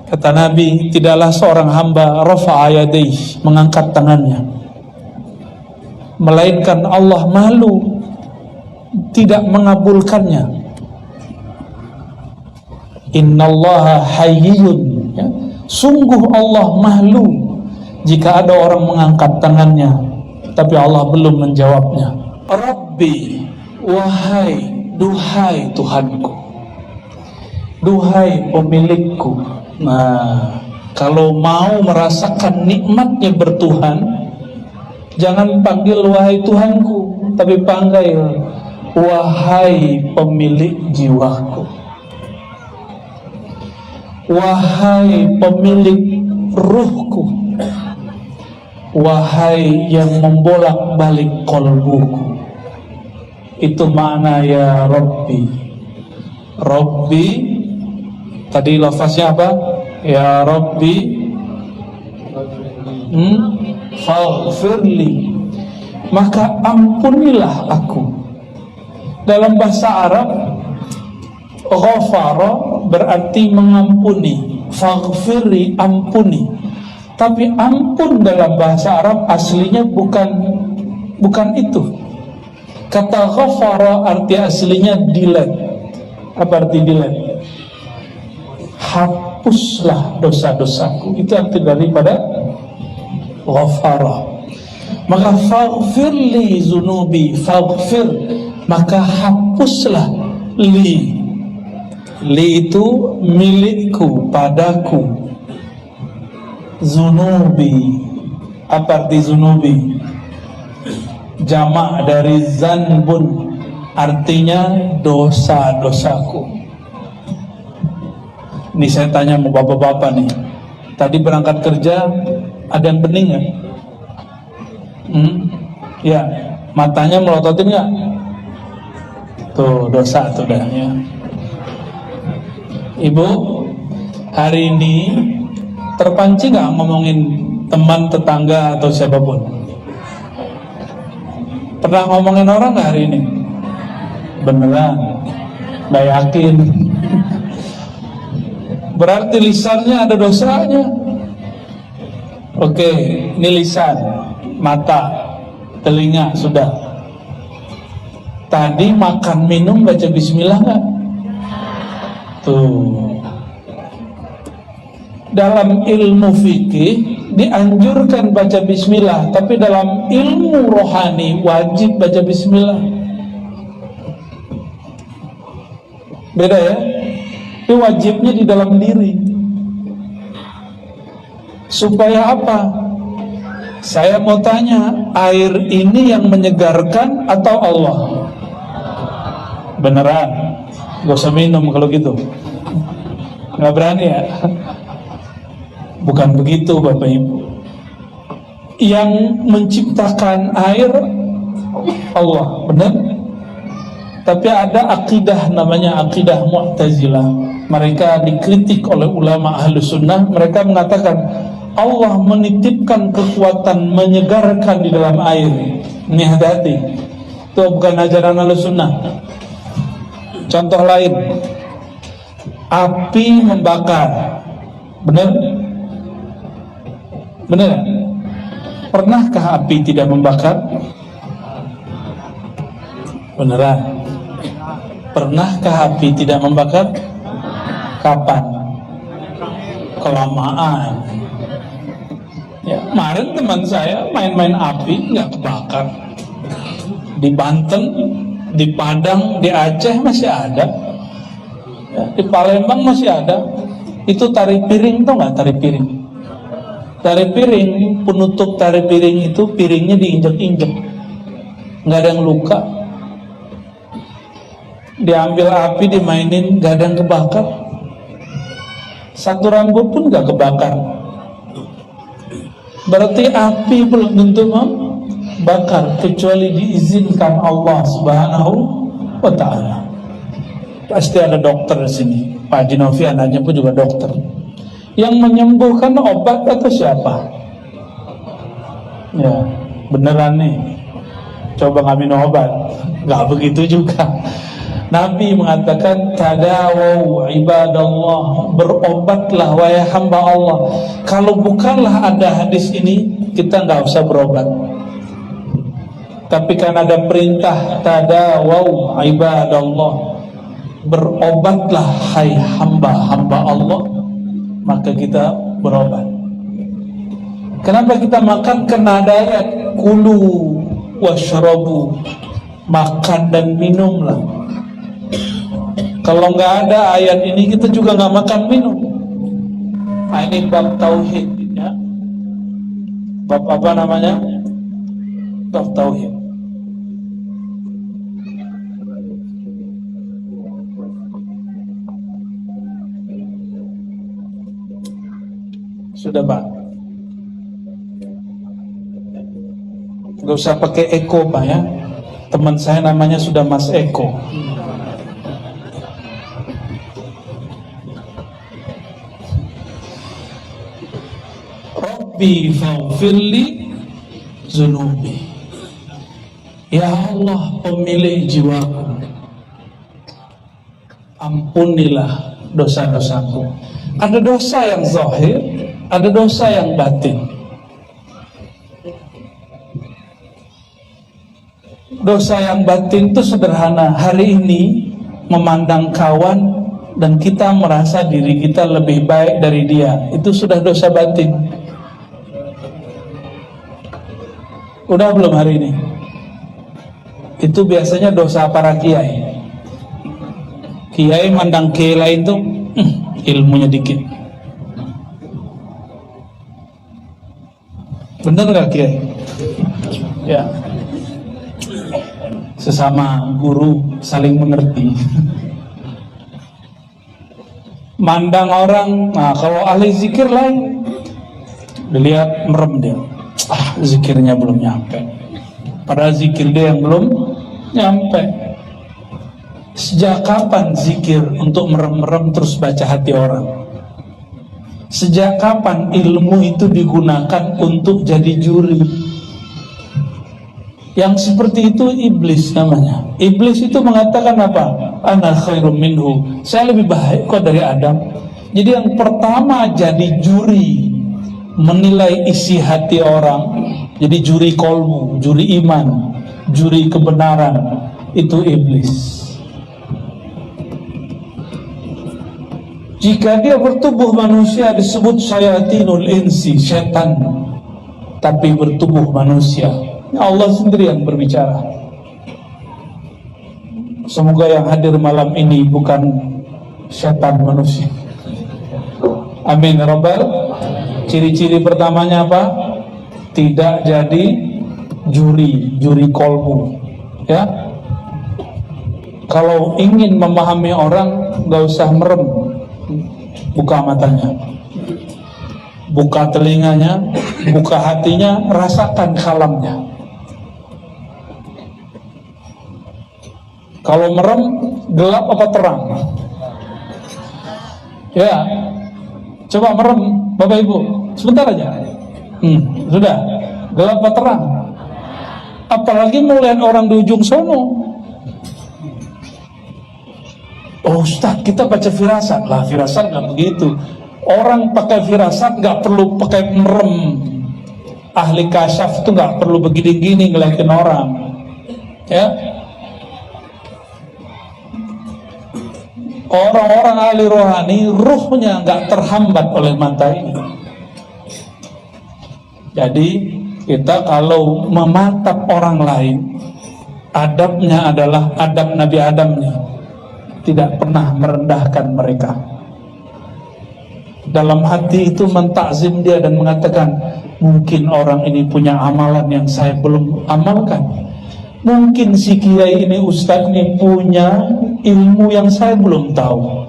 Kata Nabi, tidaklah seorang hamba rafa'a yadayhi, mengangkat tangannya, melainkan Allah malu tidak mengabulkannya. Innallaha hayyun, ya. Sungguh Allah malu jika ada orang mengangkat tangannya tapi Allah belum menjawabnya. Rabbi, wahai, duhai Tuhanku, duhai pemilikku. Nah, kalau mau merasakan nikmatnya bertuhan, jangan panggil wahai Tuhanku, tapi panggil wahai pemilik jiwaku, wahai pemilik ruhku, wahai yang membolak-balik kolbuku. Itu makna ya Rabbi. Rabbi tadi lafaznya apa? Ya Rabbi faghfirli, maka ampunilah aku. Dalam bahasa Arab, ghafara berarti mengampuni, faghfirli ampuni. Tapi ampun dalam bahasa Arab aslinya bukan itu. Kata ghafara arti aslinya delete. Apa arti delete? Hapuslah dosa-dosaku. Itu arti daripada ghafara. Maka faghfirli zunubi, faghfir, maka hapuslah li. Li itu milikku, padaku. Zunubi, apa arti zunubi? Jamak dari zanbun, artinya dosa-dosaku. Ini saya tanya sama bapak-bapak nih, tadi berangkat kerja ada yang bening nggak? Ya, matanya melototin nggak? Tuh dosa tuh dah ya. Ibu, hari ini terpancing nggak ngomongin teman, tetangga atau siapapun? Pernah ngomongin orang nggak hari ini? Beneran? Nggak yakin? Berarti lisannya ada dosanya. Oke, ini lisan, mata, telinga sudah. Tadi makan minum baca bismillah nggak? Tuh. Dalam ilmu fikih dianjurkan baca bismillah, tapi dalam ilmu rohani wajib baca bismillah. Beda ya? Ini wajibnya di dalam diri. Supaya apa? Saya mau tanya, air ini yang menyegarkan atau Allah? Beneran? Gak usah minum kalau gitu. Gak berani ya? Bukan begitu Bapak Ibu. Yang menciptakan air Allah, benar? Tapi ada akidah namanya akidah Mu'tazilah. Mereka dikritik oleh ulama Ahlus Sunnah. Mereka mengatakan Allah menitipkan kekuatan menyegarkan di dalam air. Ini hati-hati. Itu bukan ajaran Ahlus Sunnah. Contoh lain, api membakar, benar? Benar? Pernahkah api tidak membakar? Beneran? Pernahkah api tidak membakar? Kapan? Kelamaan. Ya, kemarin teman saya main-main api nggak kebakar. Di Banten, di Padang, di Aceh masih ada. Ya, di Palembang masih ada. Itu tari piring, tau nggak tari piring? Tari piring, penutup tari piring itu piringnya diinjek-injek, nggak ada yang luka. Diambil api, dimainin, nggak ada yang kebakar. Satu rambut pun nggak kebakar. Berarti api belum tentu membakar kecuali diizinkan Allah Subhanahu wa Ta'ala. Pasti ada dokter di sini. Pak Haji Novi anaknya pun juga dokter. Yang menyembuhkan obat atau siapa? Ya, beneran nih. Coba nggak minum obat, nggak begitu juga. Nabi mengatakan, tadawu ibadallah, berobatlah wahai hamba Allah. Kalau bukanlah ada hadis ini, kita nggak usah berobat. Tapi kan ada perintah, tadawu ibadallah, berobatlah hai hamba-hamba Allah, maka kita berobat. Kenapa kita makan? Karena ada ayat, kulu washrabu, makan dan minumlah. Kalau nggak ada ayat ini, kita juga nggak makan minum. Nah, ini bab tauhid, ya. Bab apa namanya? Bab tauhid. Sudah, Pak? Nggak usah pakai Eko, Pak, ya. Teman saya namanya sudah Mas Eko. Rabbi faghfirli zunubi. Ya Allah, pemilik jiwaku, ampunilah dosa-dosaku. Ada dosa yang zahir, ada dosa yang batin. Dosa yang batin itu sederhana. Hari ini memandang kawan dan kita merasa diri kita lebih baik dari dia, itu sudah dosa batin. Udah belum hari ini? Itu biasanya dosa para kiai. Kiai mandang kiai lain tuh ilmunya dikit. Bener gak kiai? Ya. Sesama guru saling mengerti. Mandang orang, nah kalau ahli zikir lain, dilihat merem dia. Zikirnya belum nyampe. Padahal zikir dia yang belum nyampe. Sejak kapan zikir untuk merem-merem terus baca hati orang? Sejak kapan ilmu itu digunakan untuk jadi juri? Yang seperti itu iblis namanya. Iblis itu mengatakan apa? Ana khairum minhu, saya lebih baik kok dari Adam. Jadi yang pertama jadi juri menilai isi hati orang, jadi juri kolbu, juri iman, juri kebenaran, itu iblis. Jika dia bertubuh manusia disebut syayatinul insi, setan, tapi bertubuh manusia. Allah sendiri yang berbicara. Semoga yang hadir malam ini bukan setan manusia. Amin ya rabbal. Ciri-ciri pertamanya apa? Tidak jadi juri kolbu, ya. Kalau ingin memahami orang, gak usah merem, buka matanya, buka telinganya, buka hatinya, rasakan kalamnya. Kalau merem, gelap apa terang? Ya, coba merem, Bapak Ibu, sebentar aja. Sudah, gelap apa terang? Apalagi melihat orang di ujung sono. Oh Ustaz, kita baca firasat lah. Firasat nggak begitu. Orang pakai firasat nggak perlu pakai merem. Ahli kasyaf itu nggak perlu begini-gini ngeliatin orang, ya. Orang-orang ahli rohani, ruhnya nggak terhambat oleh mata ini. Jadi kita kalau mematap orang lain, adabnya adalah adab Nabi Adamnya, tidak pernah merendahkan mereka. Dalam hati itu mentakzim dia dan mengatakan, mungkin orang ini punya amalan yang saya belum amalkan. Mungkin si kiai ini, ustaz ini punya ilmu yang saya belum tahu.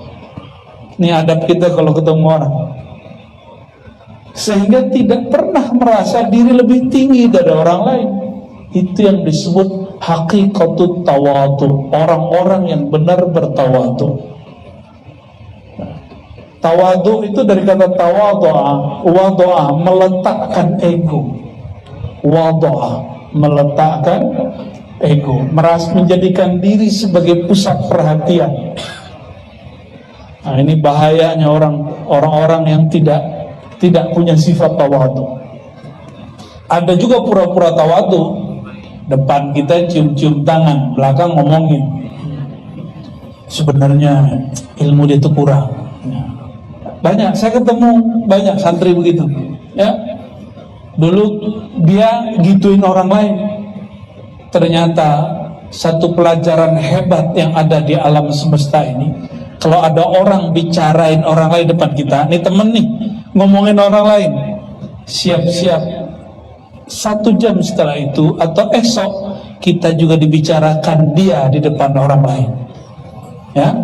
Ini adab kita kalau ketemu orang. Sehingga tidak pernah merasa diri lebih tinggi dari orang lain. Itu yang disebut hakikatut tawadu. Orang-orang yang benar bertawadu. Tawadu itu dari kata tawadu'a. Wadu'a, meletakkan ego. Wadu'a, meletakkan ego, menjadikan diri sebagai pusat perhatian. Nah, ini bahayanya orang-orang yang tidak punya sifat tawadhu. Ada juga pura-pura tawadhu, depan kita cium-cium tangan, belakang ngomongin. Sebenarnya ilmu dia itu kurang. Banyak, saya ketemu banyak santri begitu. Ya, dulu dia gituin orang lain. Ternyata satu pelajaran hebat yang ada di alam semesta ini, kalau ada orang bicarain orang lain depan kita, nih temen nih ngomongin orang lain, siap-siap 1 jam setelah itu atau esok kita juga dibicarakan dia di depan orang lain. Ya,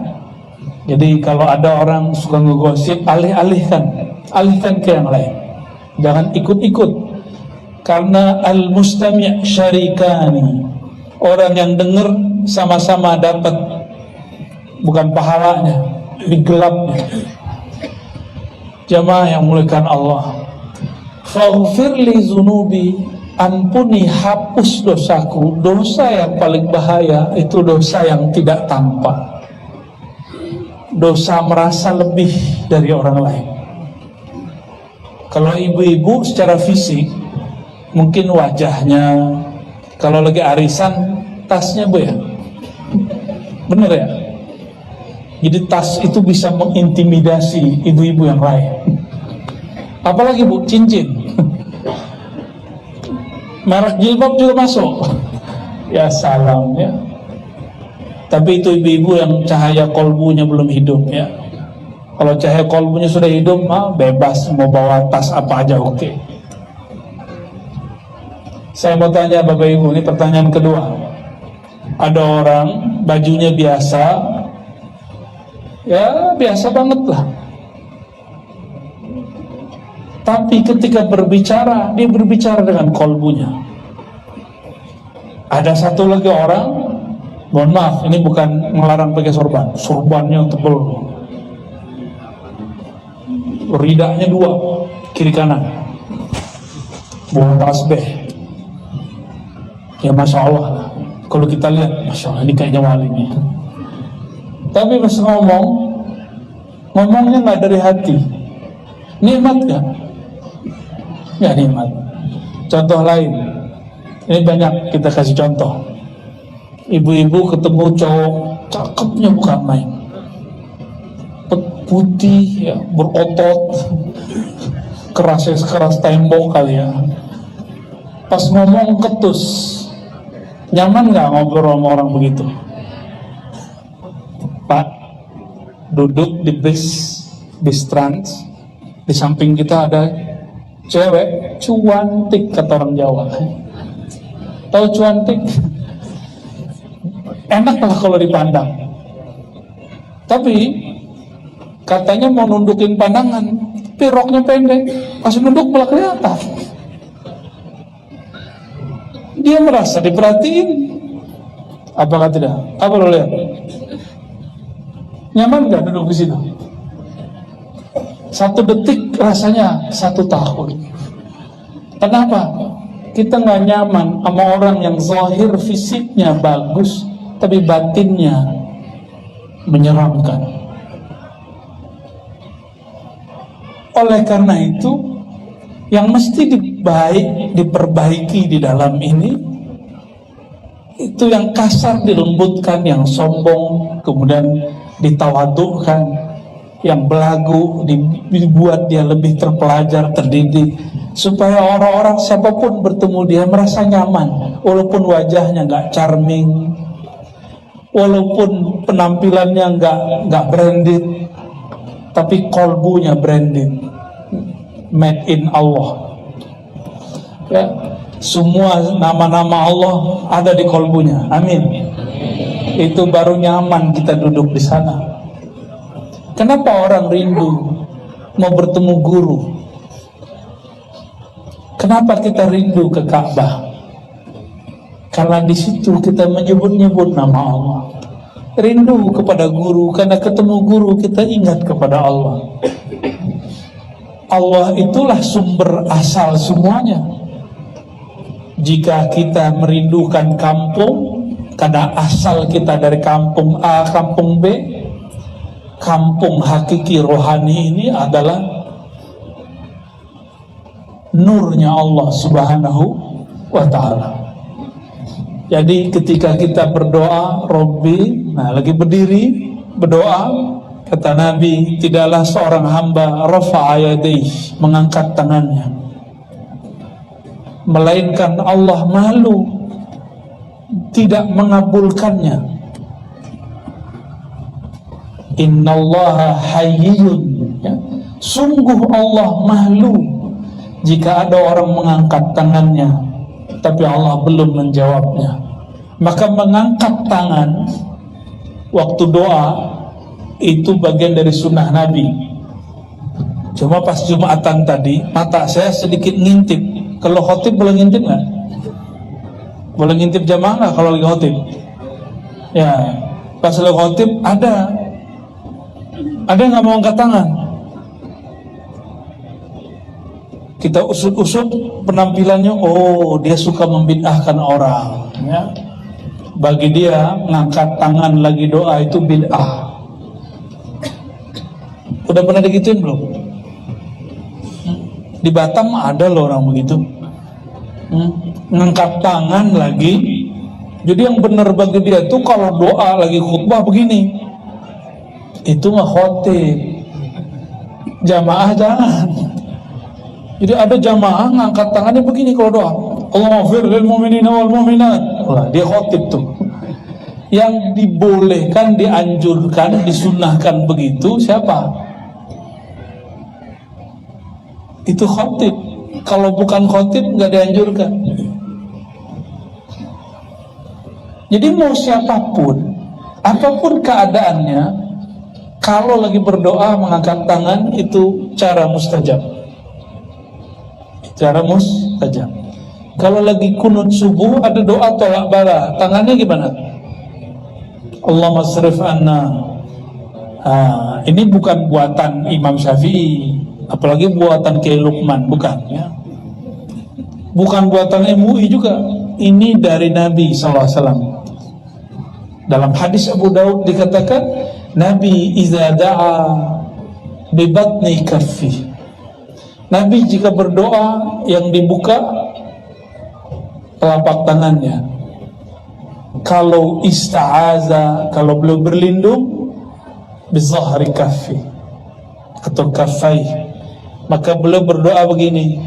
jadi kalau ada orang suka ngegosip, alihkan ke yang lain, jangan ikut-ikut. Karena al-mustami' syarikani, orang yang dengar sama-sama dapat, bukan pahalanya, di gelapnya. Jamaah yang muliakan Allah, faghfir li zunubi, ampuni, hapus dosaku. Dosa yang paling bahaya itu dosa yang tidak tampak, dosa merasa lebih dari orang lain. Kalau ibu-ibu secara fisik mungkin wajahnya, kalau lagi arisan tasnya bu ya, bener ya. Jadi tas itu bisa mengintimidasi ibu-ibu yang lain. Apalagi bu, cincin, merek jilbab juga masuk. Ya salam ya. Tapi itu ibu-ibu yang cahaya kolbunya belum hidup ya. Kalau cahaya kolbunya sudah hidup, bebas mau bawa tas apa aja oke. Saya mau tanya Bapak Ibu, ini pertanyaan kedua. Ada orang bajunya biasa, ya biasa banget lah. Tapi ketika berbicara, dia berbicara dengan kolbunya. Ada satu lagi orang, mohon maaf, ini bukan melarang pakai sorban, sorbannya tebel, ridaknya 2, kiri kanan, bawa tasbih. Ya Masya Allah, kalau kita lihat, Masya Allah, ini kayaknya wali nih. Tapi pas ngomongnya nggak dari hati. Nikmat gak? Ya nikmat. Contoh lain, ini banyak kita kasih contoh. Ibu-ibu ketemu cowok, cakepnya bukan main, putih, ya, berotot, kerasnya sekeras tembok kali ya. Pas ngomong ketus. Nyaman gak ngobrol sama orang begitu? Pak, duduk di bis trans, di samping kita ada cewek cuantik, kata orang Jawa. Tahu cuantik? Enak lah kalau dipandang. Tapi katanya mau nundukin pandangan, tapi roknya pendek, pas nunduk malah kelihatan. Dia merasa diperhatiin. Apakah tidak? Apa lo lihat? Nyaman gak duduk di situ? 1 detik rasanya 1 tahun. Kenapa? Kita nggak nyaman sama orang yang zahir fisiknya bagus, tapi batinnya menyeramkan. Oleh karena itu, yang mesti diperbaiki di dalam ini, itu yang kasar dilembutkan, yang sombong kemudian ditawadukkan, yang belagu dibuat dia lebih terpelajar, terdidik, supaya orang-orang siapapun bertemu dia merasa nyaman, walaupun wajahnya nggak charming, walaupun penampilannya nggak branded, tapi kolbunya branded. Made in Allah. Ya, semua nama-nama Allah ada di kolbunya. Amin. Itu baru nyaman kita duduk di sana. Kenapa orang rindu mau bertemu guru? Kenapa kita rindu ke Ka'bah? Karena di situ kita menyebut-nyebut nama Allah. Rindu kepada guru, karena ketemu guru kita ingat kepada Allah. Allah itulah sumber asal semuanya. Jika kita merindukan kampung, Karena asal kita dari kampung A, kampung B, kampung hakiki rohani ini adalah nurnya Allah Subhanahu wa ta'ala. Jadi ketika kita berdoa, Robbi, nah lagi berdiri berdoa, kata Nabi, tidaklah seorang hamba rafa'a yadayhi, mengangkat tangannya, melainkan Allah malu, tidak mengabulkannya. Innallaha hayyun, ya. Sungguh Allah malu jika ada orang mengangkat tangannya tapi Allah belum menjawabnya. Maka mengangkat tangan waktu doa itu bagian dari sunnah Nabi. Cuma pas Jumatan tadi mata saya sedikit ngintip. Kalau khotib boleh ngintip nggak? Boleh ngintip jamaah nggak kalau lagi khotib? Ya, pas lagi khotib ada nggak mau angkat tangan? Kita usut-usut penampilannya, oh dia suka membid'ahkan orang, ya. Bagi dia ngangkat tangan lagi doa itu bid'ah. Udah pernah digituin belum? Di Batam ada loh orang begitu, ngangkat tangan lagi. Jadi yang benar bagi dia itu kalau doa lagi khutbah begini, itu mah khotib. Jamaah jangan. Jadi ada jamaah ngangkat tangannya begini kalau doa, Allahumma fir lil mu'minina wal mu'minat. Wah, dia khotib tuh. Yang dibolehkan, dianjurkan, disunnahkan begitu siapa? Itu khotib. Kalau bukan khotib nggak dianjurkan. Jadi mau siapapun, apapun keadaannya, kalau lagi berdoa mengangkat tangan itu cara mustajab. Cara mustajab. Kalau lagi kunut subuh ada doa tolak bala, tangannya gimana? Allahumma srif anna. Ini bukan buatan Imam Syafi'i, apalagi buatan Kiai Luqman, bukan, ya. Bukan buatan MUI juga. Ini dari Nabi SAW. Dalam hadis Abu Daud dikatakan, Nabi iza da'a bi batni kaffi. Nabi jika berdoa yang dibuka telapak tangannya. Kalau ista'aza, kalau beliau berlindung, bizahri kaffi atau kaffai, maka beliau berdoa begini.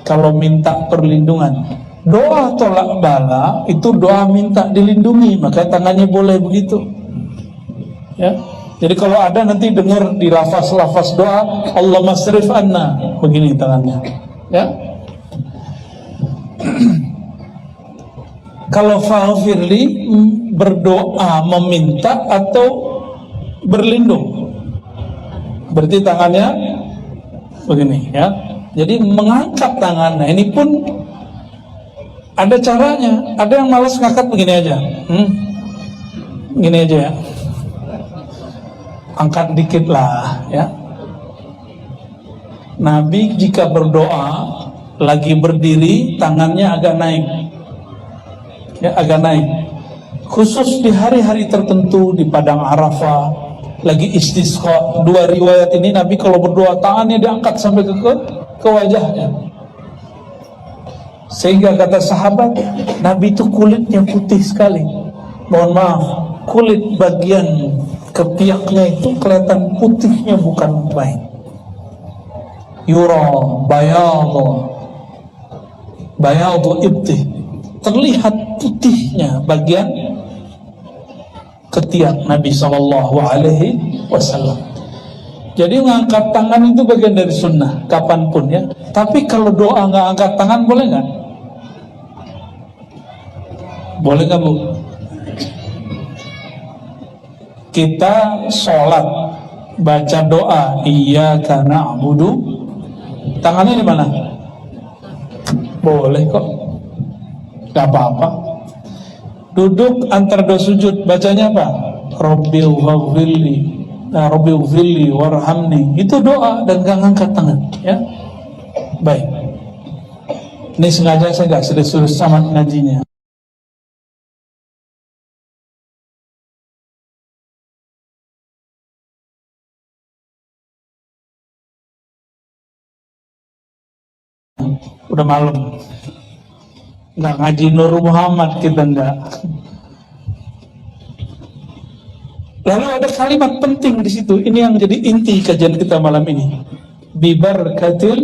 Kalau minta perlindungan, doa tolak bala itu doa minta dilindungi, maka tangannya boleh begitu, ya. Jadi kalau ada nanti dengar di lafaz-lafaz doa, Allahumma srif anna, begini tangannya, ya. Kalau faghfirli, berdoa meminta atau berlindung, berarti tangannya begini, ya. Jadi mengangkat tangan. Nah ini pun ada caranya. Ada yang malas ngangkat begini aja, gini aja, ya. Angkat dikit lah, ya. Nabi jika berdoa lagi berdiri, tangannya agak naik, ya, agak naik. Khusus di hari-hari tertentu di padang Arafah, lagi istisqa. Dua riwayat ini Nabi kalau berdoa tangannya diangkat sampai ke wajahnya. Sehingga kata sahabat, Nabi itu kulitnya putih sekali. Mohon maaf, kulit bagian ketiaknya itu kelihatan putihnya bukan main. Yura bayadu ibtih, terlihat putihnya bagian ketiak Nabi SAW. Jadi mengangkat tangan itu bagian dari sunnah kapanpun, ya. Tapi kalau doa nggak angkat tangan boleh nggak? Boleh nggak, Bu? Kita sholat baca doa iyyaka na'budu, tangannya di mana? Boleh kok, gak apa-apa. Duduk antar dua sujud bacanya apa? Rabbil ghafirli warhamni, itu doa dan gak ngangkat tangan, ya. Baik, ini sengaja saya gak serius-serius sama ngajinya. udah malam. Nggak ngaji Nur Muhammad kita enggak. Lalu ada kalimat penting di situ. Ini yang jadi inti kajian kita malam ini. Bibarkatil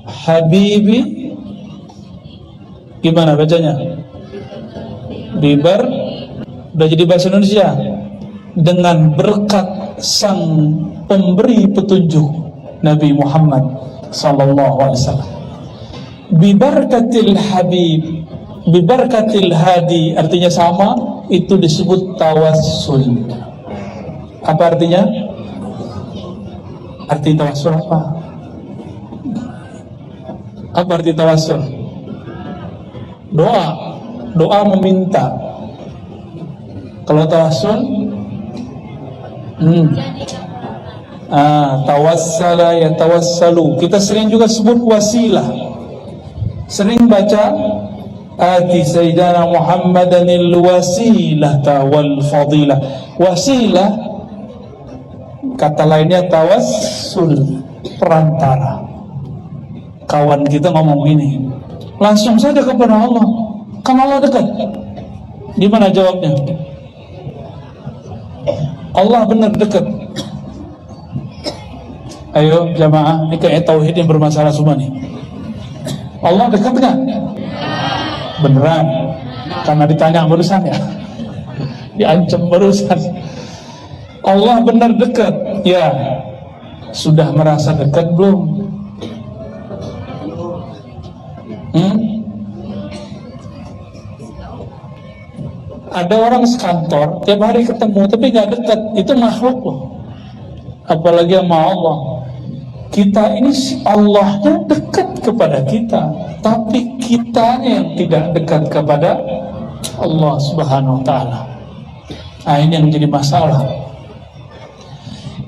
Habibi, gimana bacanya? Bibar, udah jadi bahasa Indonesia. Dengan berkat sang pemberi petunjuk Nabi Muhammad sallallahu alaihi wasallam. Bibarkatil Habib, bibarkatil Hadi, artinya sama, itu disebut tawassul. Apa artinya? Arti tawassul apa? Apa arti tawassul? Doa, doa meminta. Kalau tawassul, tawassala ya tawassalu. Kita sering juga sebut wasilah. Sering baca ati sayyidina Muhammadanil wasilah wal fadilah. Wasilah, kata lainnya tawassul, perantara. Kawan kita ngomong gini, langsung saja kepada Allah, kan Allah dekat. Gimana jawabnya? Allah benar dekat. Ayo jamaah, ini kayak tauhid yang bermasalah semua nih. Allah dekat nggak? Beneran? Karena ditanya barusan ya, diancam barusan. Allah benar dekat, ya. Sudah merasa dekat belum? Ada orang sekantor tiap hari ketemu tapi nggak dekat, itu makhluk loh. Apalagi sama Allah. Kita ini Allahnya dekat kepada kita, tapi kita yang tidak dekat kepada Allah Subhanahu wa Ta'ala. Nah, ini yang menjadi masalah.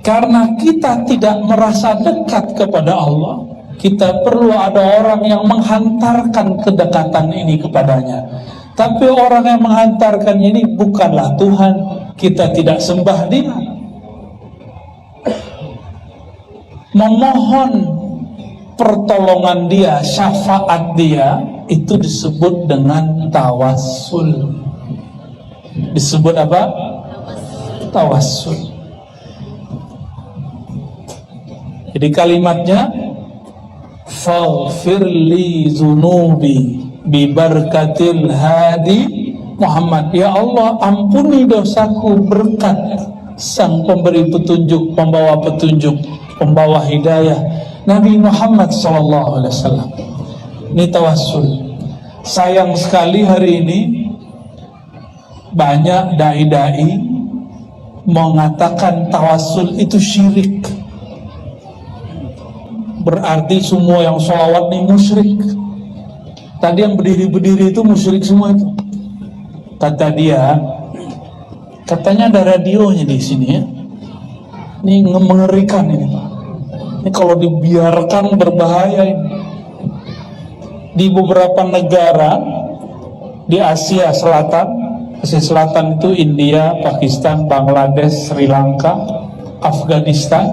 Karena kita tidak merasa dekat kepada Allah, kita perlu ada orang yang menghantarkan kedekatan ini kepadanya. Tapi orang yang menghantarkannya ini bukanlah Tuhan. Kita tidak sembah Dia. Memohon pertolongan Dia, syafaat Dia, itu disebut dengan tawassul. Disebut apa? Tawassul. Jadi kalimatnya faghfirli zunubi bibarkatil hadi Muhammad. Ya Allah, ampuni dosaku berkat sang pemberi petunjuk, pembawa petunjuk, pembawa hidayah, Nabi Muhammad SAW. Ini tawassul. Sayang sekali hari ini banyak dai-dai mengatakan tawassul itu syirik. Berarti semua yang sholawat ini musyrik. Tadi yang berdiri-berdiri itu musyrik semua itu. Kata dia, katanya ada radionya di sini ya. Ini mengerikan ini Pak. Ini kalau dibiarkan berbahaya ini. Di beberapa negara di Asia Selatan, Asia Selatan itu India, Pakistan, Bangladesh, Sri Lanka, Afghanistan,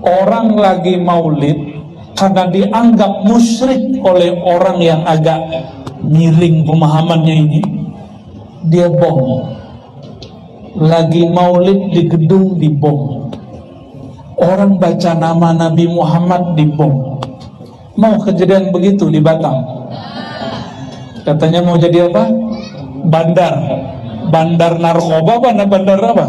orang lagi maulid karena dianggap musyrik oleh orang yang agak miring pemahamannya ini, dia bom. Lagi maulid di gedung dibom. Orang baca nama Nabi Muhammad dibom. Mau kejadian begitu di Batam? Katanya mau jadi apa? Bandar. Bandar narkoba apa? Bandar apa?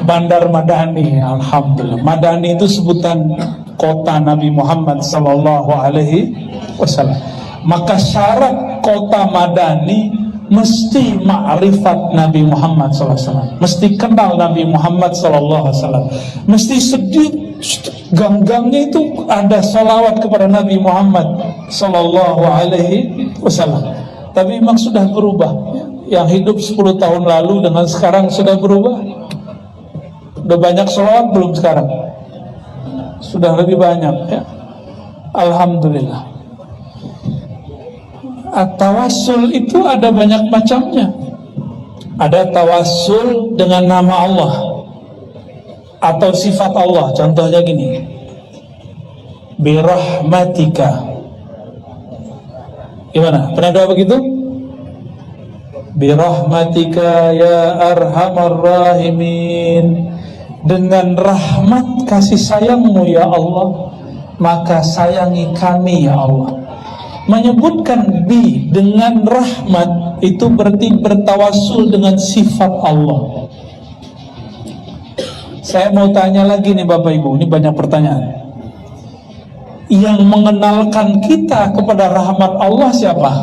Bandar Madani. Alhamdulillah. Madani itu sebutan kota Nabi Muhammad sallallahu alaihi wasallam. Maka syarat kota Madani mesti ma'rifat Nabi Muhammad SAW, mesti kenal Nabi Muhammad SAW, mesti sedih gang-gangnya itu ada salawat kepada Nabi Muhammad Sallallahu Alaihi Wasallam. Tapi memang sudah berubah. Yang hidup 10 tahun lalu dengan sekarang sudah berubah. Udah banyak salawat belum sekarang? Sudah lebih banyak ya. Alhamdulillah. Tawassul itu ada banyak macamnya. Ada tawassul dengan nama Allah atau sifat Allah. Contohnya gini, birahmatika. Gimana? Pernah doa begitu? Birahmatika ya arhamar rahimin. Dengan rahmat kasih sayangmu ya Allah, maka sayangi kami ya Allah. Menyebutkan bi dengan rahmat itu berarti bertawassul dengan sifat Allah. Saya mau tanya lagi nih Bapak Ibu, ini banyak pertanyaan. Yang mengenalkan kita kepada rahmat Allah siapa?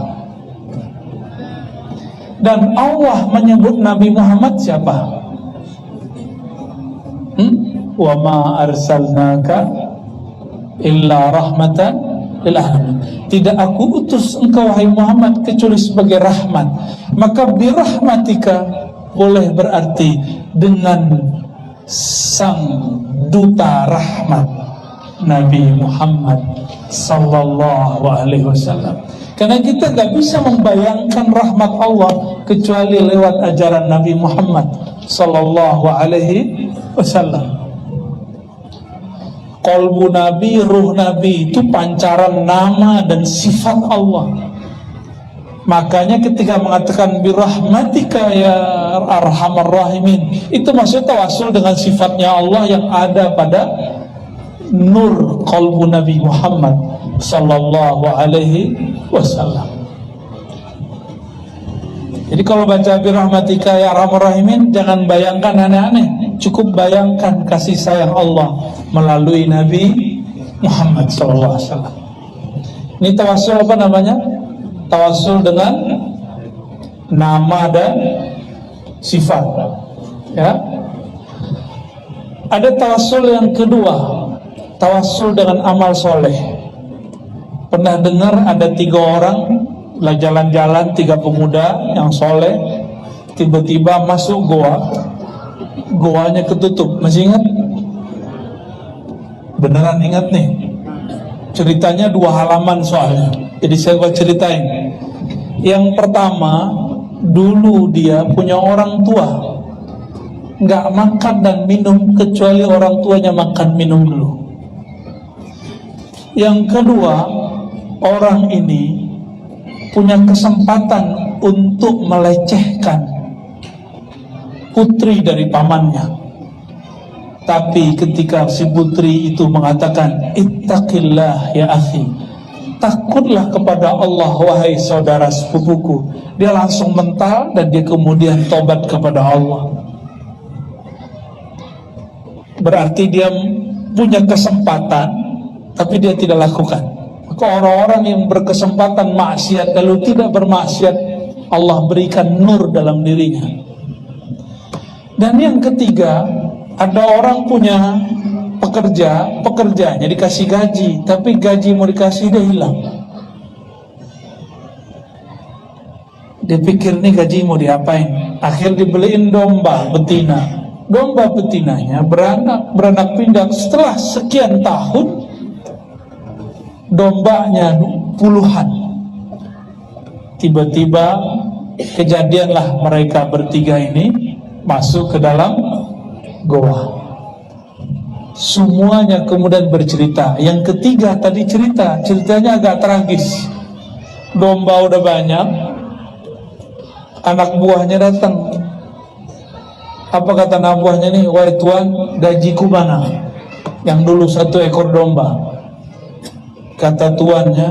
Dan Allah menyebut Nabi Muhammad siapa? Wa ma arsalnaka illa rahmatan lil alamin. Tidak aku utus engkau wahai Muhammad kecuali sebagai rahmat. Maka birahmatika boleh berarti dengan sang duta rahmat Nabi Muhammad sallallahu alaihi wasallam. Karena kita gak bisa membayangkan rahmat Allah kecuali lewat ajaran Nabi Muhammad sallallahu alaihi wasallam. Qalbu Nabi, ruh Nabi itu pancaran nama dan sifat Allah. Makanya ketika mengatakan birahmatika ya arhamar rahimin, itu maksudnya tawasul dengan sifatnya Allah yang ada pada nur qalbu Nabi Muhammad sallallahu alaihi wasallam. Jadi kalau baca birahmatika ya arhamar rahimin, jangan bayangkan aneh-aneh, cukup bayangkan kasih sayang Allah melalui Nabi Muhammad sallallahu alaihi wasallam. Ini tawasul apa namanya? Tawasul dengan nama dan sifat. Ya. Ada tawasul yang kedua, tawasul dengan amal soleh. Pernah dengar ada 3 orang lah jalan-jalan, 3 pemuda yang soleh, tiba-tiba masuk goa, goanya ketutup. Masih ingat? Beneran ingat nih. Ceritanya 2 halaman soalnya, jadi saya buat ceritain. Yang pertama, dulu dia punya orang tua, nggak makan dan minum kecuali orang tuanya makan minum dulu. Yang kedua, orang ini punya kesempatan untuk melecehkan putri dari pamannya. Tapi ketika si putri itu mengatakan ittaqillah ya akhi, takutlah kepada Allah wahai saudara sepupuku, dia langsung mental dan dia kemudian tobat kepada Allah. Berarti dia punya kesempatan tapi dia tidak lakukan. Maka orang-orang yang berkesempatan maksiat lalu tidak bermaksiat, Allah berikan nur dalam dirinya. Dan yang ketiga, ada orang punya pekerjanya dikasih gaji, tapi gaji mau dikasih dia hilang. Dia pikir nih gaji mau diapain, akhir dibeliin domba betina. Domba betinanya beranak pindah. Setelah sekian tahun, dombanya puluhan. Tiba-tiba kejadianlah mereka bertiga ini masuk ke dalam goa. Semuanya kemudian bercerita. Yang ketiga tadi ceritanya agak tragis. Domba udah banyak, anak buahnya datang. Apa kata anak buahnya nih? Wahai tuan, gajiku mana? Yang dulu 1 ekor domba. Kata tuannya,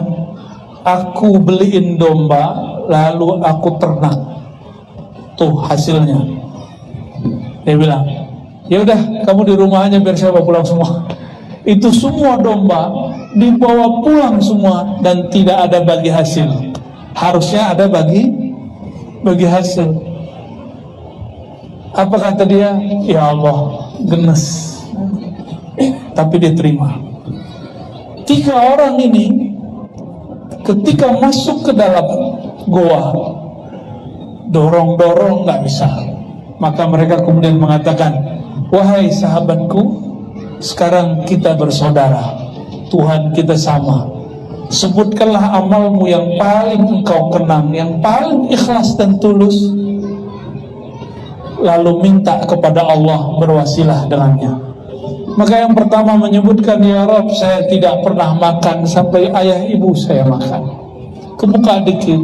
aku beliin domba lalu aku ternak. Tuh hasilnya. Dia bilang, ya udah kamu di rumah aja biar saya bawa pulang semua. Itu semua domba dibawa pulang semua dan tidak ada bagi hasil. Harusnya ada bagi hasil. Apa kata dia? Ya Allah, gemes. Tapi dia terima. 3 orang ini ketika masuk ke dalam goa, dorong-dorong nggak bisa. Maka mereka kemudian mengatakan, wahai sahabatku, sekarang kita bersaudara, Tuhan kita sama. Sebutkanlah amalmu yang paling engkau kenang, yang paling ikhlas dan tulus, lalu minta kepada Allah berwasilah dengannya. Maka yang pertama menyebutkan, ya Rabb, saya tidak pernah makan sampai ayah ibu saya makan. Kebuka dikit.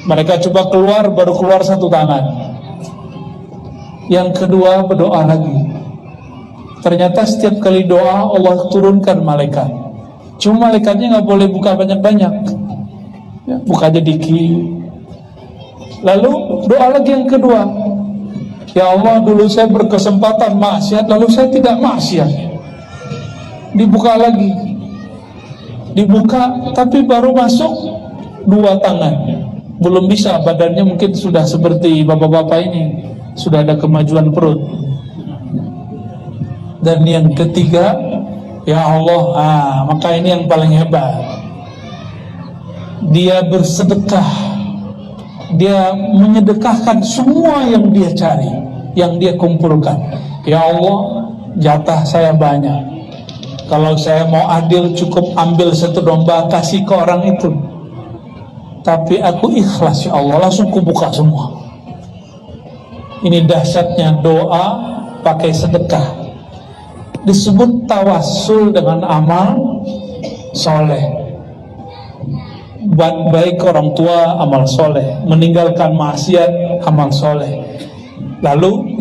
Mereka coba keluar, baru keluar satu tangan. Yang kedua berdoa lagi. Ternyata setiap kali doa Allah turunkan malaikat. Cuma malaikatnya nggak boleh buka banyak-banyak, ya, buka aja dikit. Lalu doa lagi yang kedua, ya Allah, dulu saya berkesempatan maksiat, lalu saya tidak maksiat. Dibuka lagi, dibuka, tapi baru masuk dua tangan. Belum bisa, badannya mungkin sudah seperti bapak-bapak ini, sudah ada kemajuan perut. Dan yang ketiga, ya Allah, maka ini yang paling hebat. Dia bersedekah, dia menyedekahkan semua yang dia cari, yang dia kumpulkan. Ya Allah, jatah saya banyak. Kalau saya mau adil, cukup ambil satu domba, kasih ke orang itu. Tapi aku ikhlas, ya Allah, langsung kubuka semua. Ini dahsyatnya doa pakai sedekah. Disebut tawassul dengan amal soleh. Buat baik orang tua, amal soleh. Meninggalkan maksiat, amal soleh. Lalu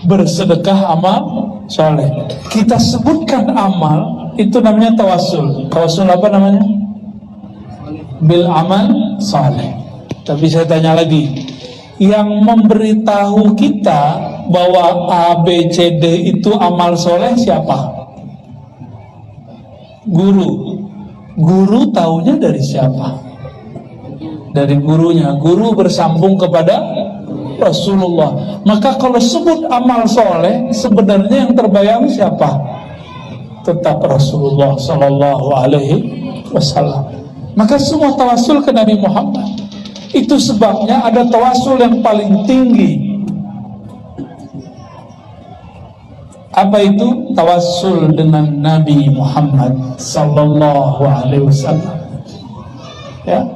bersedekah, amal soleh. Kita sebutkan amal, itu namanya tawassul. Tawassul apa namanya? Bil amal soleh. Tapi saya tanya lagi, yang memberitahu kita bahwa A, B, C, D itu amal soleh siapa? Guru. Guru taunya dari siapa? Dari gurunya. Guru bersambung kepada Rasulullah. Maka kalau sebut amal soleh, sebenarnya yang terbayang siapa? Tetap Rasulullah Sallallahu Alaihi Wasallam. Maka semua tawasul ke Nabi Muhammad. Itu sebabnya ada tawasul yang paling tinggi. Apa itu? Tawasul dengan Nabi Muhammad Sallallahu Alaihi Wasallam. Ya.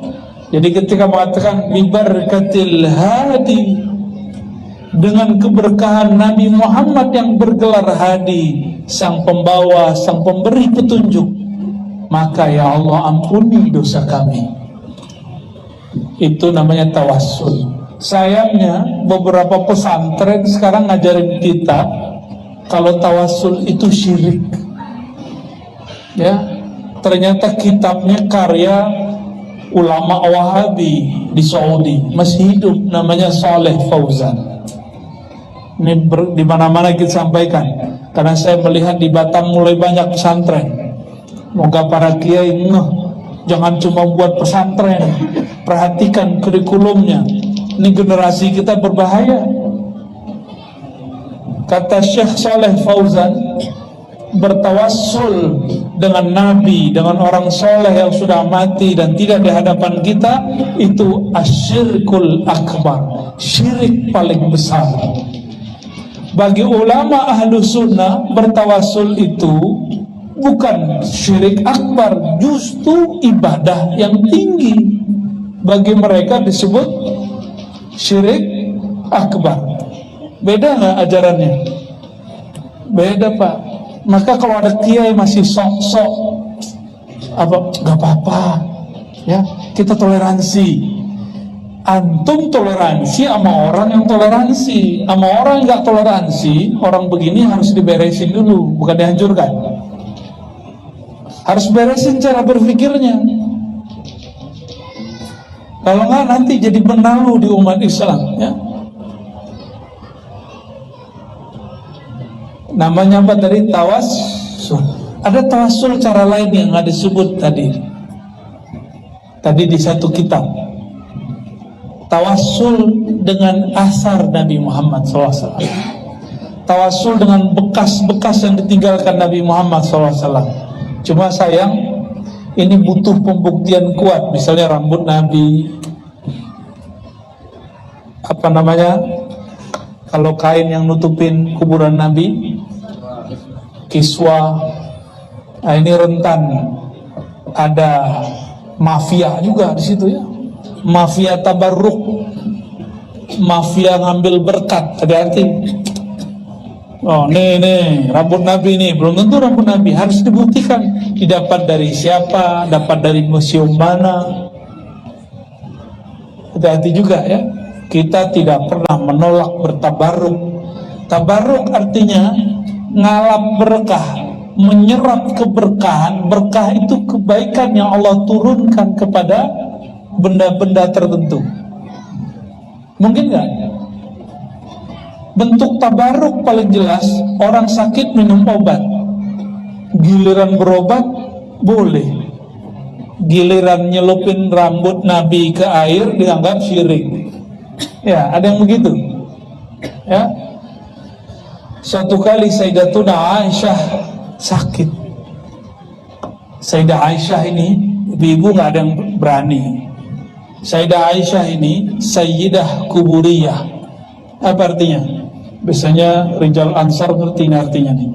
Jadi ketika mengatakan bibarakatil hadi, dengan keberkahan Nabi Muhammad yang bergelar hadi, sang pembawa, sang pemberi petunjuk, maka ya Allah ampuni dosa kami. Itu namanya tawassul. Sayangnya beberapa pesantren sekarang ngajarin kita kalau tawassul itu syirik. Ya, ternyata kitabnya karya ulama Wahabi di Saudi, masih hidup, namanya Saleh Fauzan. Ini di mana-mana kita sampaikan, karena saya melihat di Batam mulai banyak pesantren. Moga para kiai jangan cuma buat pesantren, perhatikan kurikulumnya. Ini generasi kita berbahaya. Kata Syekh Saleh Fauzan, bertawassul dengan Nabi, dengan orang soleh yang sudah mati dan tidak di hadapan kita, itu asyirkul akbar, syirik paling besar. Bagi ulama ahlu sunnah, bertawassul itu bukan syirik akbar, justru ibadah yang tinggi. Bagi mereka disebut syirik akbar. Beda nggak ajarannya? Beda, Pak. Maka kalau ada kiai masih sok-sok nggak apa-apa, ya, kita toleransi. Antum toleransi sama orang yang toleransi. Sama orang yang nggak toleransi, orang begini harus diberesin dulu, bukan dihancurkan. Harus beresin cara berpikirnya. Kalau nggak nanti jadi benalu di umat Islam, ya. Namanya apa tadi? Tawassul. Ada tawassul cara lain yang nggak disebut tadi. Tadi di satu kitab. Tawassul dengan asar Nabi Muhammad SAW. Tawassul dengan bekas-bekas yang ditinggalkan Nabi Muhammad SAW. Cuma sayang, ini butuh pembuktian kuat. Misalnya rambut Nabi, apa namanya, kalau kain yang nutupin kuburan Nabi, kiswa. Nah, ini rentan. Ada mafia juga di situ, ya. Mafia tabarruk, mafia ngambil berkat. Hati-hati. Oh, nih, rambut Nabi nih, belum tentu rambut Nabi, harus dibuktikan. Didapat dari siapa, dapat dari museum mana. Hati-hati juga ya. Kita tidak pernah menolak bertabaruk. Tabaruk artinya ngalap berkah, menyerap keberkahan. Berkah itu kebaikan yang Allah turunkan kepada benda-benda tertentu. Mungkin nggak? Bentuk tabaruk paling jelas, orang sakit minum obat. Giliran berobat boleh. Giliran nyelupin rambut Nabi ke air dianggap syirik. Ya, ada yang begitu. Ya. Suatu kali Sayyidatuna Aisyah sakit. Sayyidah Aisyah ini, ibu-ibu nggak ada yang berani. Sayyidah Aisyah ini Sayyidah Kuburiyah. Apa artinya? Biasanya Rijal Ansar ngerti artinya nih.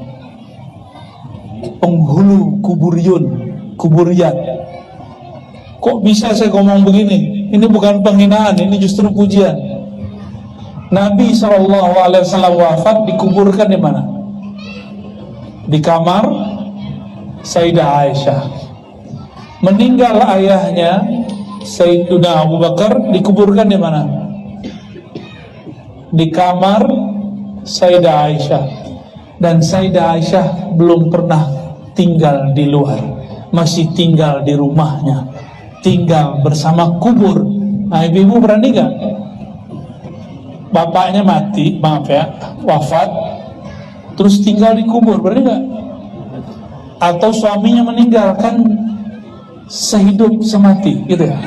Penghulu kuburiyun, kuburiyat. Kok bisa saya ngomong begini? Ini bukan penghinaan, ini justru pujian. Nabi SAW wafat, dikuburkan di mana? Di kamar Sayyidah Aisyah. Meninggal ayahnya Sayyidina Abu Bakar, dikuburkan di mana? Di kamar Sayyidah Aisyah. Dan Sayyidah Aisyah belum pernah tinggal di luar, masih tinggal di rumahnya, tinggal bersama kubur. Nah, ibu-ibu berani gak? Bapaknya mati, maaf ya, wafat, terus tinggal di kubur, berani gak? Atau suaminya meninggal, kan sehidup semati gitu ya.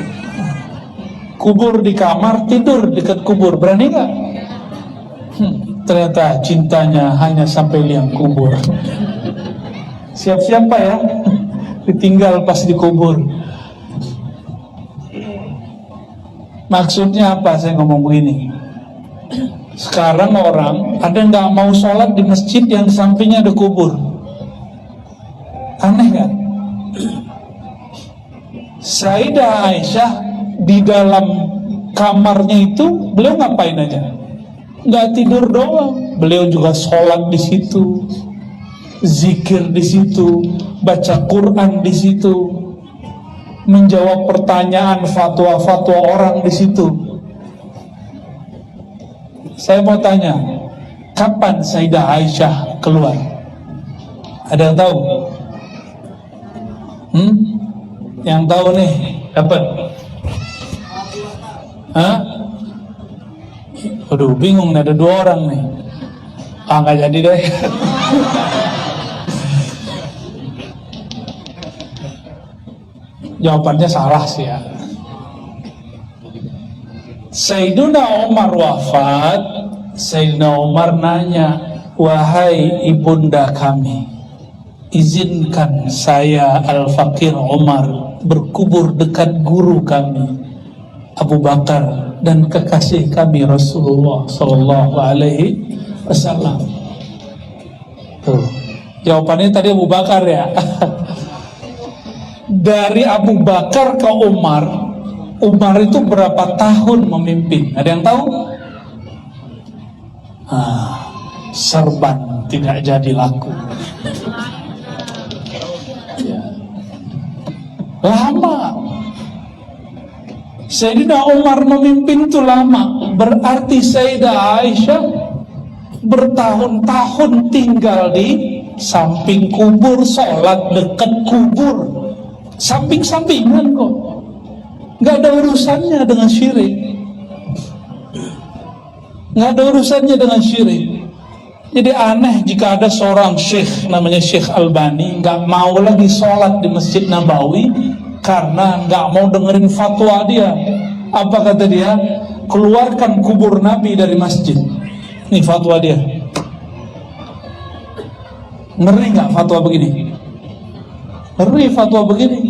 Kubur di kamar, tidur dekat kubur, berani gak? Ternyata cintanya hanya sampai liang kubur. Siap-siap Pak ya, ditinggal pas dikubur. Maksudnya apa saya ngomong begini? Sekarang orang ada nggak mau sholat di masjid yang di sampingnya ada kubur. Aneh nggak? Sayyidah Aisyah di dalam kamarnya itu beliau ngapain aja? Nggak tidur doang, beliau juga sholat di situ, zikir di situ, baca Quran di situ, menjawab pertanyaan fatwa-fatwa orang di situ. Saya mau tanya, kapan Sayyidah Aisyah keluar? Ada yang tahu? Yang tahu nih, dapat? Hah? Aduh, bingung nih, ada 2 orang nih. Nggak jadi deh. Jawabannya salah sih ya. Sayyidina Umar wafat, Sayyidina Umar nanya, wahai ibunda kami, izinkan saya Al-Fakir Umar berkubur dekat guru kami Abu Bakar dan kekasih kami Rasulullah Sallallahu Alaihi Wasallam. Tuh, jawabannya tadi Abu Bakar ya. Dari Abu Bakar ke Umar, Umar itu berapa tahun memimpin? Ada yang tahu? Serban tidak jadi laku. Ya. Lama. Sayyidina Umar memimpin itu lama. Berarti Sayyidah Aisyah bertahun-tahun tinggal di samping kubur, sholat dekat kubur, samping-sampingan kok. Nggak ada urusannya dengan syirik. Nggak ada urusannya dengan syirik. Jadi aneh jika ada seorang syekh namanya Syekh Albani nggak mau lagi sholat di Masjid Nabawi karena nggak mau dengerin fatwa dia. Apa kata dia? Keluarkan kubur Nabi dari masjid. Ini fatwa dia. Ngeri nggak fatwa begini? Ngeri fatwa begini.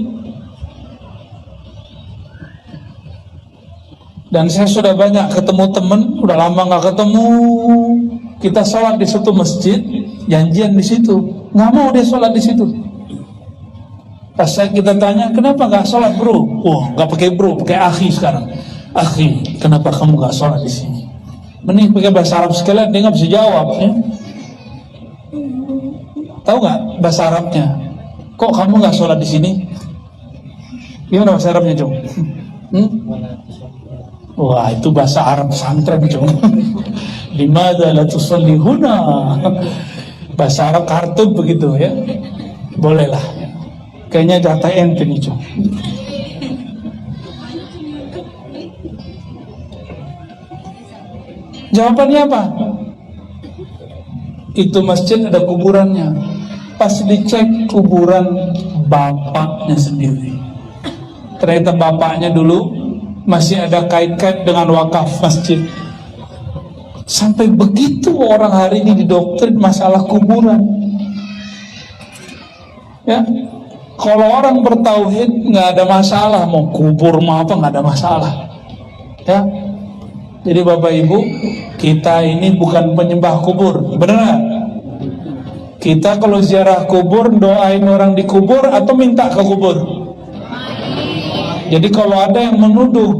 Dan saya sudah banyak ketemu temen, udah lama nggak ketemu. Kita sholat di suatu masjid, janjian di situ, nggak mau dia sholat di situ. Pas kita tanya, kenapa nggak sholat bro? Wah, nggak pakai bro, pakai akhi sekarang. Akhi, kenapa kamu nggak sholat di sini? Mending pakai bahasa Arab sekalian, dia nggak bisa jawab. Ya? Tahu nggak bahasa Arabnya? Kok kamu nggak sholat di sini? Gimana bahasa Arabnya, Cung? Wah, itu bahasa Arab pesantren, Cung. Limadza la tusalli huna? Bahasa Arab kartun begitu ya. Bolehlah. Kayaknya data ente nih, Cung. Jawabannya apa? Itu masjid ada kuburannya. Pas dicek kuburan bapaknya sendiri. Ternyata bapaknya dulu masih ada kait-kait dengan wakaf masjid. Sampai begitu orang hari ini didoktrin masalah kuburan. Ya, kalau orang bertauhid nggak ada masalah, mau kubur mau apa nggak ada masalah. Ya, jadi Bapak Ibu, kita ini bukan penyembah kubur, benar nggak? Kita kalau ziarah kubur doain orang di kubur atau minta ke kubur? Jadi kalau ada yang menuduh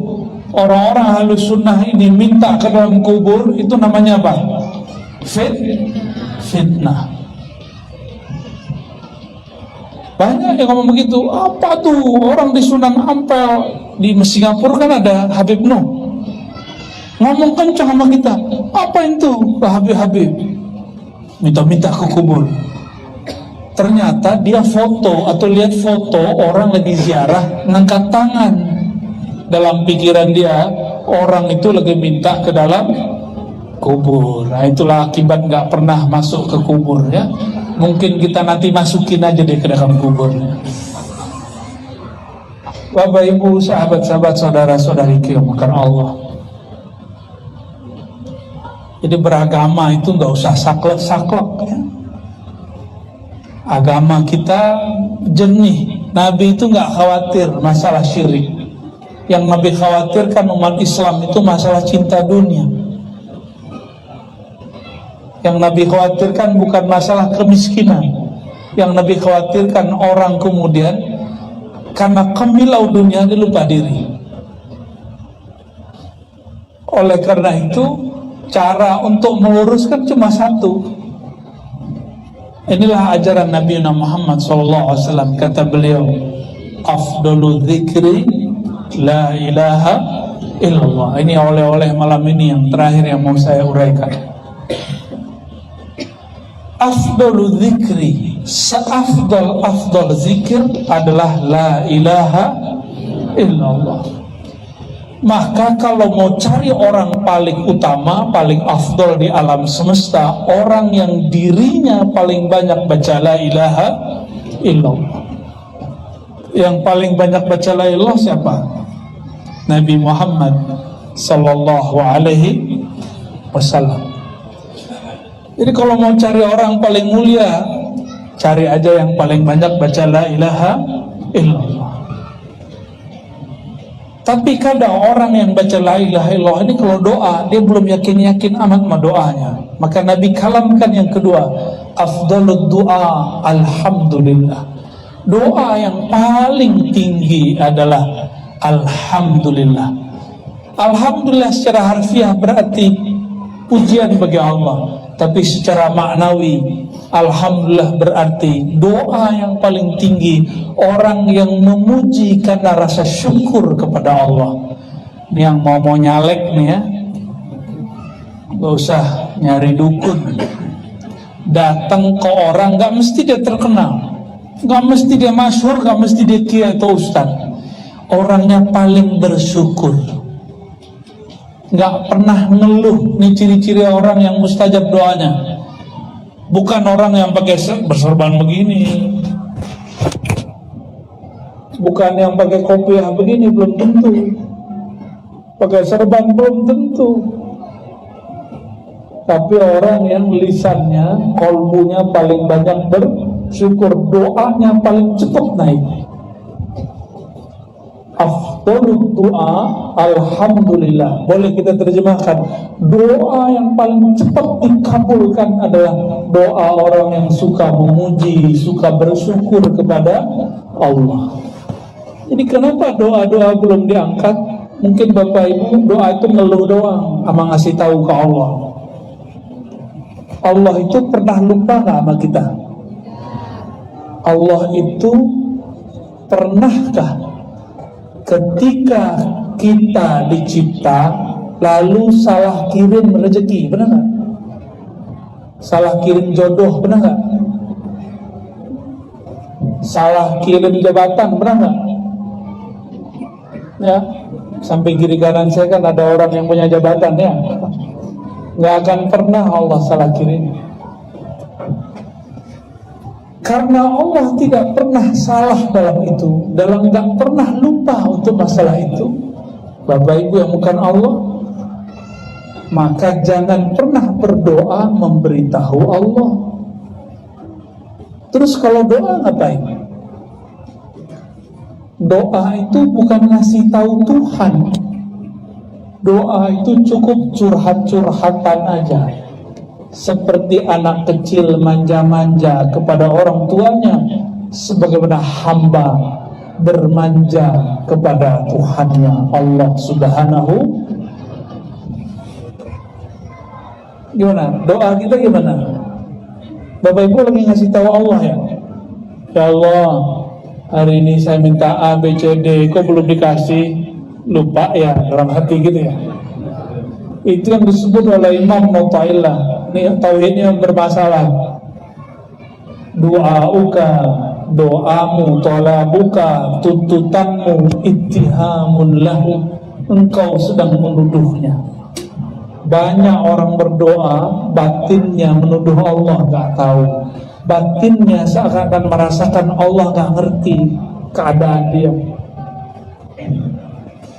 orang-orang Ahlus Sunnah ini minta ke dalam kubur, itu namanya apa? Fitnah. Banyak yang ngomong begitu. Apa tuh orang di Sunan Ampel di Singapura kan ada Habib Nuh, ngomong kencang sama kita. Apa itu Habib minta-minta ke kubur? Ternyata dia foto atau lihat foto orang lagi ziarah ngangkat tangan. Dalam pikiran dia orang itu lagi minta ke dalam kubur. Nah, itulah akibat nggak pernah masuk ke kubur ya. Mungkin kita nanti masukin aja deh ke dalam kuburnya. Bapak Ibu, sahabat-sahabat, saudara-saudari yang Allah. Jadi beragama itu nggak usah saklek-saklek ya. Agama kita jernih. Nabi itu nggak khawatir masalah syirik. Yang Nabi khawatirkan umat Islam itu masalah cinta dunia. Yang Nabi khawatirkan bukan masalah kemiskinan. Yang Nabi khawatirkan orang kemudian karena kemilau dunia dia lupa diri. Oleh karena itu cara untuk meluruskan cuma satu. Inilah ajaran Nabi Muhammad SAW. Kata beliau, afdalu dzikri la ilaha illallah. Ini oleh-oleh malam ini yang terakhir yang mau saya uraikan. Afdalu dzikri, seafdal zikir adalah la ilaha illallah. Maka kalau mau cari orang paling utama, paling afdal di alam semesta, orang yang dirinya paling banyak baca la ilaha illallah. Yang paling banyak baca la ilaha siapa? Nabi Muhammad sallallahu alaihi wasallam. Jadi kalau mau cari orang paling mulia, cari aja yang paling banyak baca la ilaha illallah. Tapi kadang orang yang baca la ilaha illallah ini kalau doa dia belum yakin amat sama doanya. Maka Nabi kalamkan yang kedua, afdalud du'a alhamdulillah. Doa yang paling tinggi adalah alhamdulillah. Alhamdulillah secara harfiah berarti pujian bagi Allah. Tapi secara maknawi, alhamdulillah berarti doa yang paling tinggi, orang yang memuji karena rasa syukur kepada Allah. Ini yang mau nyalek nih ya, gak usah nyari dukun. Datang ke orang, gak mesti dia terkenal, gak mesti dia masyhur, gak mesti dia kiai atau ustaz. Orangnya paling bersyukur, nggak pernah ngeluh. Ini ciri-ciri orang yang mustajab doanya. Bukan orang yang pakai berserban begini, bukan yang pakai kopiah begini, belum tentu. Pakai serban belum tentu. Tapi orang yang lisannya, kolbunya paling banyak bersyukur, doanya paling cepat naik. Afdalud du'a alhamdulillah. Boleh kita terjemahkan, doa yang paling cepat dikabulkan adalah doa orang yang suka memuji, suka bersyukur kepada Allah. Jadi kenapa doa-doa belum diangkat? Mungkin Bapak Ibu doa itu ngeluh doang, sama ngasih tahu ke Allah. Allah itu pernah lupa nggak sama kita? Allah itu pernahkah ketika kita dicipta lalu salah kirim rezeki, benar nggak? Salah kirim jodoh, benar nggak? Salah kirim jabatan, benar nggak? Ya, samping kiri kanan saya kan ada orang yang punya jabatan, ya. Nggak akan pernah Allah salah kirim. Karena Allah tidak pernah salah dalam itu, dalam nggak pernah lupa untuk masalah itu. Bapak Ibu yang bukan Allah, maka jangan pernah berdoa memberitahu Allah. Terus kalau doa ngapain? Doa itu bukan ngasih tahu Tuhan. Doa itu cukup curhat-curhatan aja. Seperti anak kecil manja-manja kepada orang tuanya, sebagaimana hamba bermanja kepada Tuhannya Allah Subhanahu. Gimana? Doa kita gimana? Bapak Ibu lagi ngasih tahu Allah, ya. Ya Allah, hari ini saya minta A, B, C, D, kok belum dikasih? Lupa ya, dalam hati gitu ya. Itu yang disebut oleh Imam Mu'tazilah. Ini tauhidnya bermasalah. Doamu, talabuka, tuntutanmu, ittihamun lahu. Engkau sedang menuduhnya. Banyak orang berdoa, batinnya menuduh Allah, gak tahu. Batinnya seakan-akan merasakan Allah gak ngerti keadaan dia.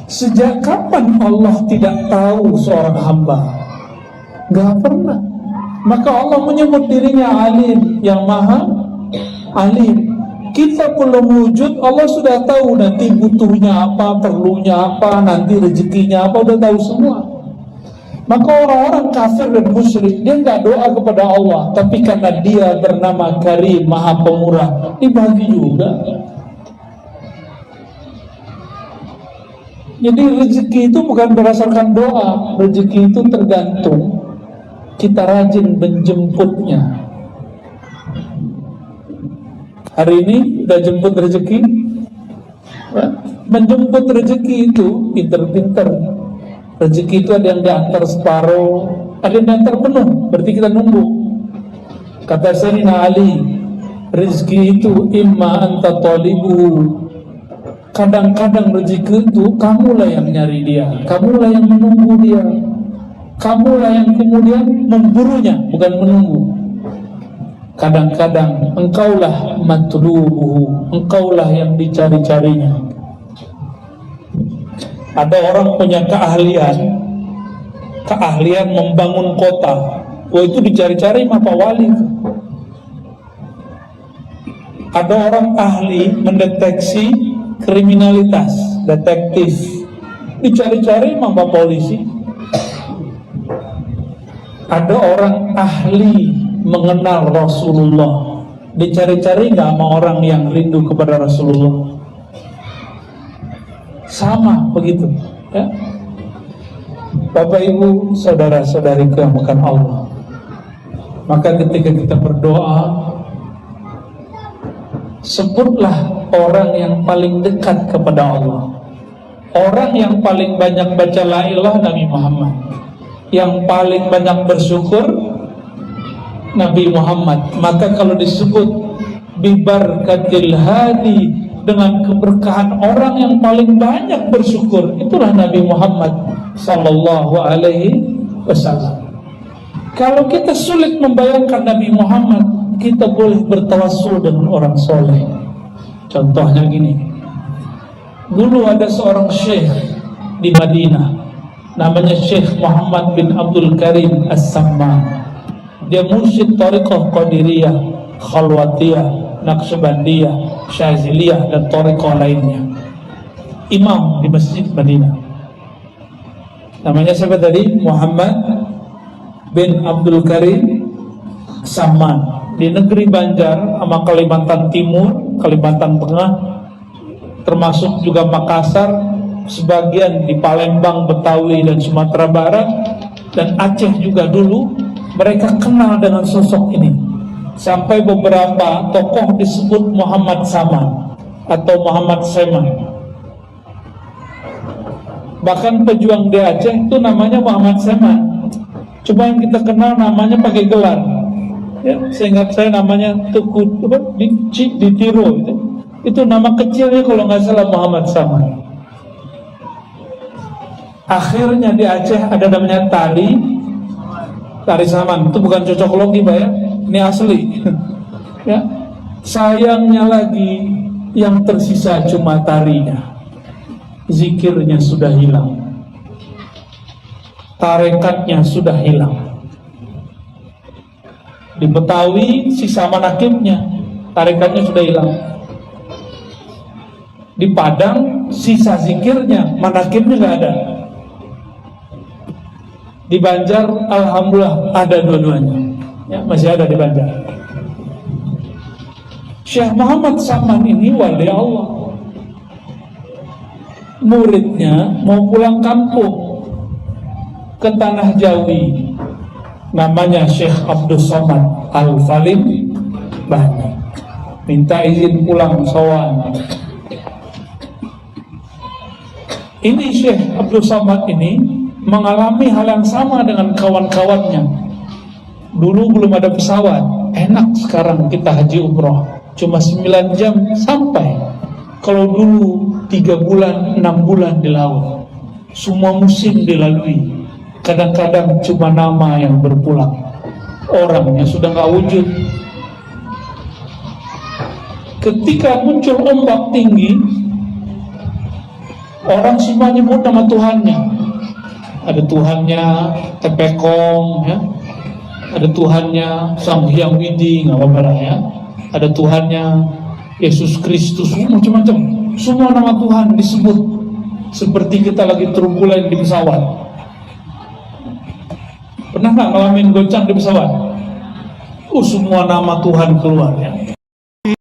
Sejak kapan Allah tidak tahu seorang hamba? Gak pernah. Maka Allah menyebut dirinya alim, yang maha alim. Kita belum wujud, Allah sudah tahu nanti butuhnya apa, perlunya apa, nanti rezekinya apa, udah tahu semua. Maka orang-orang kafir dan musyrik, dia nggak doa kepada Allah, tapi karena dia bernama Karim, Maha Pemurah, dibagi juga. Jadi rezeki itu bukan berdasarkan doa, rezeki itu tergantung kita rajin menjemputnya. Hari ini udah jemput rezeki, menjemput rezeki itu pinter-pinter. Rezeki itu ada yang diantar separuh, ada yang diantar penuh, berarti kita nunggu. Kata Sayyidina Ali, rezeki itu imma anta talibu. Kadang-kadang rezeki itu kamulah yang nyari dia, kamulah yang menunggu dia, kamulah yang kemudian memburunya, bukan menunggu. Kadang-kadang engkaulah matlubuhu, engkaulah yang dicari-carinya. Ada orang punya keahlian membangun kota, itu dicari-cari sama Pak Wali. Ada orang ahli mendeteksi kriminalitas, detektif, dicari-cari sama Pak Polisi. Ada orang ahli mengenal Rasulullah, dicari-cari nggak sama orang yang rindu kepada Rasulullah. Sama begitu, ya. Bapak Ibu, saudara-saudariku yang bukan Allah, maka ketika kita berdoa, sebutlah orang yang paling dekat kepada Allah. Orang yang paling banyak baca la ilaha Nabi Muhammad, yang paling banyak bersyukur Nabi Muhammad. Maka kalau disebut bibarkatil hadi, dengan keberkahan orang yang paling banyak bersyukur, itulah Nabi Muhammad sallallahu alaihi wasallam. Kalau kita sulit membayangkan Nabi Muhammad, kita boleh bertawassul dengan orang soleh. Contohnya gini, dulu ada seorang syekh di Madinah, namanya Syekh Muhammad bin Abdul Karim As-Samman. Dia mursyid Thariqah Qadiriyah, Khalwatiyah, Naqsyabandiyah, Syaziliyah, dan Thariqah lainnya. Imam di Masjid Madinah. Namanya siapa tadi? Muhammad bin Abdul Karim Samman. Di negeri Banjar sama Kalimantan Timur, Kalimantan Tengah, termasuk juga Makassar, sebagian di Palembang, Betawi, dan Sumatera Barat, dan Aceh juga dulu. Mereka kenal dengan sosok ini. Sampai beberapa tokoh disebut Muhammad Saman atau Muhammad Seman. Bahkan pejuang di Aceh itu namanya Muhammad Seman. Cuma yang kita kenal namanya pakai gelar. Ya, seingat saya namanya Tuku di Tiro itu. Itu nama kecilnya kalau nggak salah Muhammad Saman. Akhirnya di Aceh ada namanya Tari Saman. Itu bukan cocok logi, Pak ya. Ini asli. Ya. Sayangnya lagi yang tersisa cuma tarinya. Zikirnya sudah hilang. Tarekatnya sudah hilang. Di Betawi sisa manakibnya, tarekatnya sudah hilang. Di Padang sisa zikirnya, manakibnya nggak ada. Di Banjar alhamdulillah ada dua-duanya. Ya, masih ada di Banjar. Syekh Muhammad Saman ini wali Allah. Muridnya mau pulang kampung ke tanah Jawi, namanya Syekh Abdul Somad Al-Falim Bani. Minta izin pulang sowan. Ini Syekh Abdul Somad ini mengalami hal yang sama dengan kawan-kawannya. Dulu belum ada pesawat, enak sekarang kita haji umroh, cuma 9 jam sampai. Kalau dulu 3 bulan, 6 bulan di laut, semua musim dilalui. Kadang-kadang cuma nama yang berpulang, orangnya sudah gak wujud. Ketika muncul ombak tinggi, orang semua nyebut nama Tuhannya. Ada Tuhannya Tepekong, ya. Ada Tuhannya Sang Hyang Widi, nggak apa-apa lah ya. Ada Tuhannya Yesus Kristus, macam-macam. Semua nama Tuhan disebut seperti kita lagi turbulen di pesawat. Pernah nggak ngalamin goncang di pesawat? Semua nama Tuhan keluar ya.